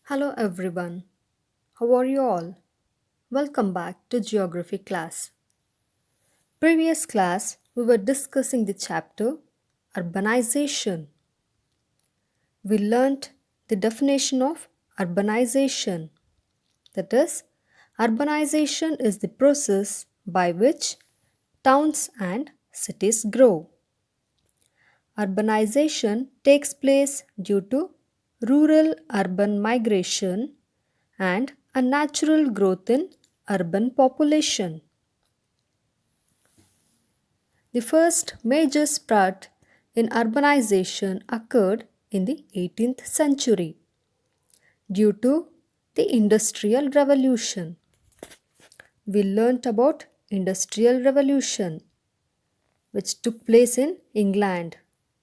Hello everyone. How are you all? Welcome back to Geography class. Previous class we were discussing the chapter Urbanization. We learnt the definition of urbanization. That is, urbanization is the process by which towns and cities grow. Urbanization takes place due to rural urban migration and a natural growth in urban population. The first major spurt in urbanization occurred in the 18th century due to the Industrial Revolution. We learnt about Industrial Revolution which took place in England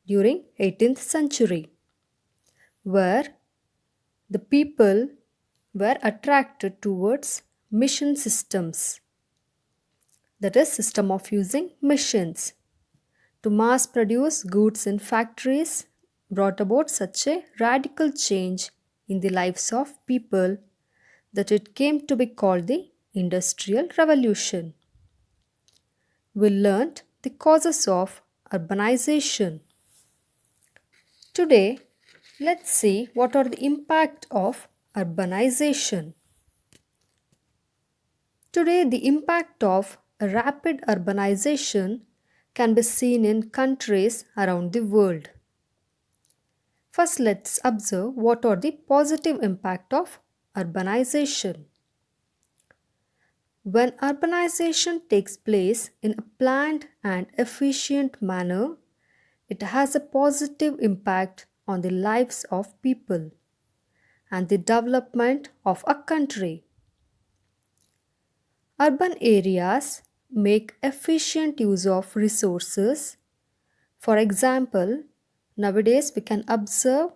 during 18th century where the people were attracted towards mission systems, that is system of using machines to mass produce goods in factories brought about such a radical change in the lives of people that it came to be called the Industrial Revolution. We learnt the causes of urbanization. Today, let's see what are the impact of urbanization. Today, the impact of rapid urbanization can be seen in countries around the world. First, let's observe what are the positive impact of urbanization. When urbanization takes place in a planned and efficient manner, it has a positive impact on the lives of people and the development of a country. Urban areas make efficient use of resources. For example, nowadays we can observe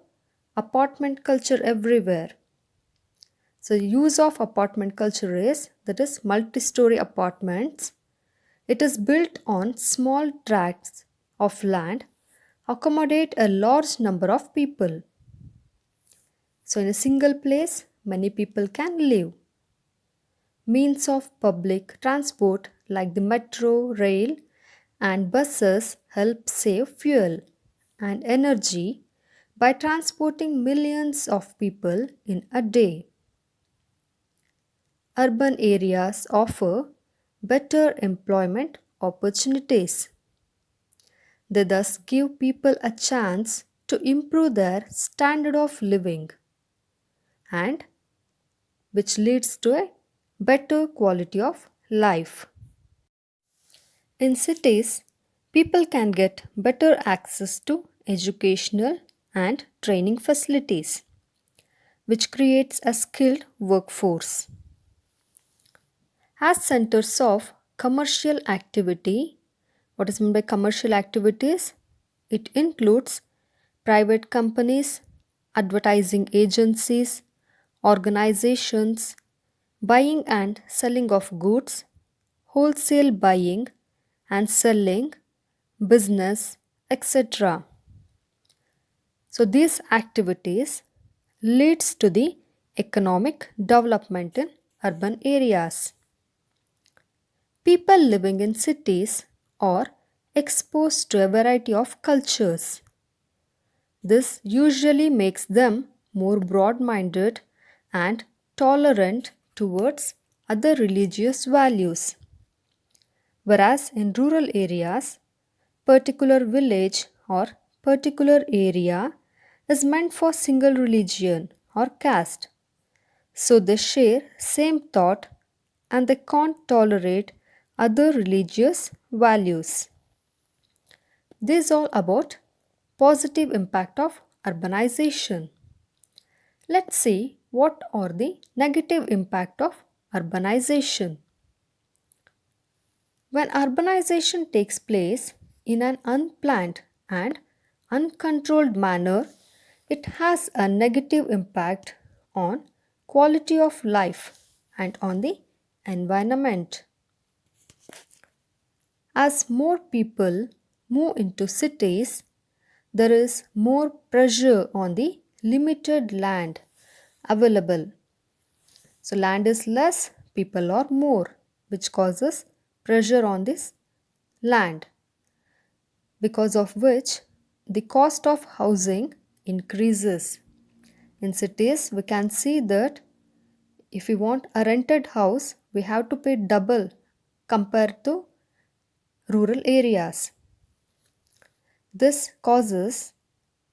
apartment culture everywhere. So, use of apartment culture is that is multi-story apartments. It is built on small tracts of land, accommodate a large number of people. So, in a single place, many people can live. Means of public transport like the metro, rail, and buses help save fuel and energy by transporting millions of people in a day. Urban areas offer better employment opportunities. They thus give people a chance to improve their standard of living and which leads to a better quality of life. In cities, people can get better access to educational and training facilities, which creates a skilled workforce. As centers of commercial activity, what is meant by commercial activities? It includes private companies, advertising agencies, organizations, buying and selling of goods, wholesale buying and selling, business, etc. So these activities leads to the economic development in urban areas. People living in cities are exposed to a variety of cultures. This usually makes them more broad minded and tolerant towards other religious values. Whereas in rural areas, particular village or particular area is meant for single religion or caste. So they share same thought and they can't tolerate other religious values. This is all about positive impact of urbanization. Let's see what are the negative impact of urbanization. When urbanization takes place in an unplanned and uncontrolled manner, it has a negative impact on quality of life and on the environment. As more people move into cities, there is more pressure on the limited land available. So land is less, people are more, which causes pressure on this land, because of which the cost of housing increases. In cities, we can see that if we want a rented house, we have to pay double compared to rural areas. This causes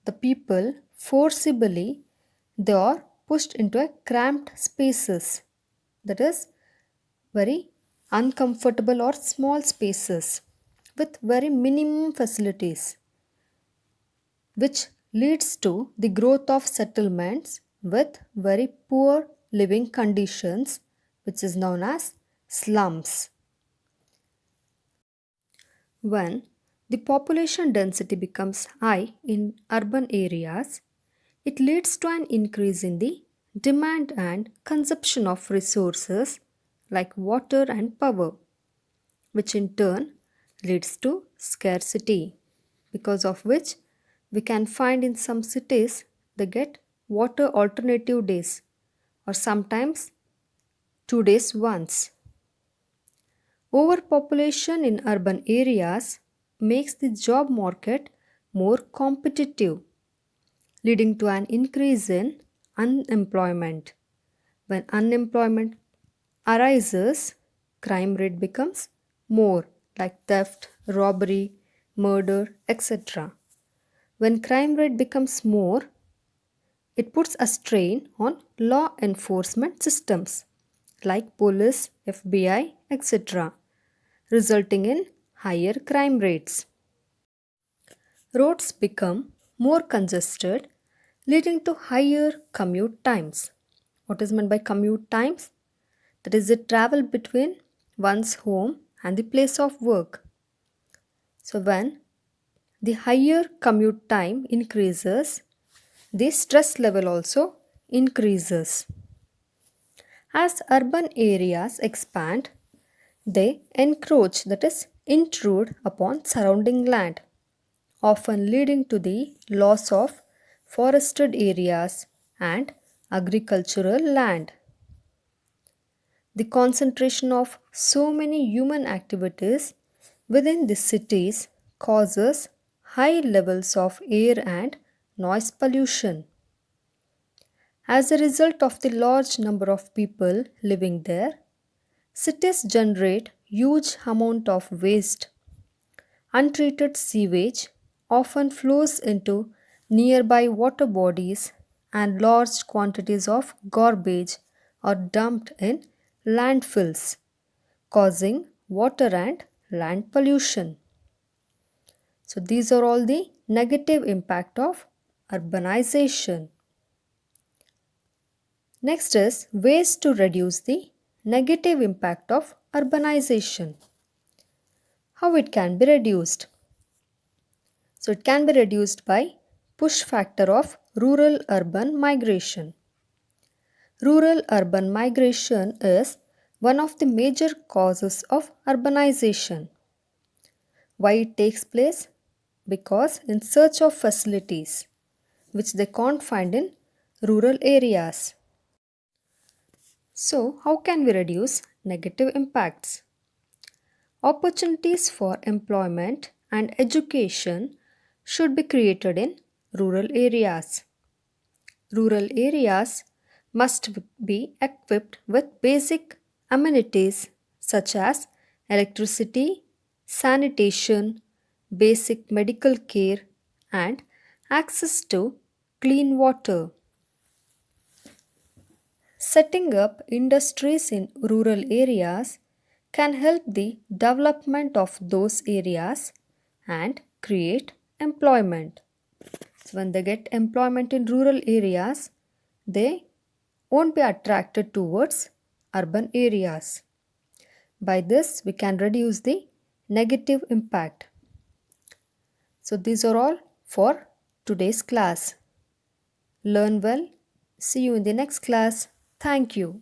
the people forcibly they are pushed into a cramped spaces, that is very uncomfortable or small spaces with very minimum facilities, which leads to the growth of settlements with very poor living conditions, which is known as slums. When the population density becomes high in urban areas, it leads to an increase in the demand and consumption of resources like water and power, which in turn leads to scarcity, because of which we can find in some cities they get water alternative days or sometimes 2 days once. Overpopulation in urban areas makes the job market more competitive, leading to an increase in unemployment. When unemployment arises, crime rate becomes more, like theft, robbery, murder, etc. When crime rate becomes more, it puts a strain on law enforcement systems like police, FBI, etc., resulting in higher crime rates. Roads become more congested, leading to higher commute times. What is meant by commute times? That is the travel between one's home and the place of work. So, when the higher commute time increases, the stress level also increases. As urban areas expand, they encroach, that is, intrude upon surrounding land, often leading to the loss of forested areas and agricultural land. The concentration of so many human activities within the cities causes high levels of air and noise pollution. As a result of the large number of people living there, cities generate huge amount of waste. Untreated sewage often flows into nearby water bodies, and large quantities of garbage are dumped in landfills, causing water and land pollution. So these are all the negative impact of urbanization. Next is ways to reduce the negative impact of urbanization. How it can be reduced? So it can be reduced by push factor of rural urban migration. Rural urban migration is one of the major causes of urbanization. Why it takes place? Because in search of facilities which they can't find in rural areas. So, how can we reduce negative impacts? Opportunities for employment and education should be created in rural areas. Rural areas must be equipped with basic amenities such as electricity, sanitation, basic medical care, and access to clean water. Setting up industries in rural areas can help the development of those areas and create employment. So, when they get employment in rural areas, they won't be attracted towards urban areas. By this, we can reduce the negative impact. So, these are all for today's class. Learn well. See you in the next class. Thank you.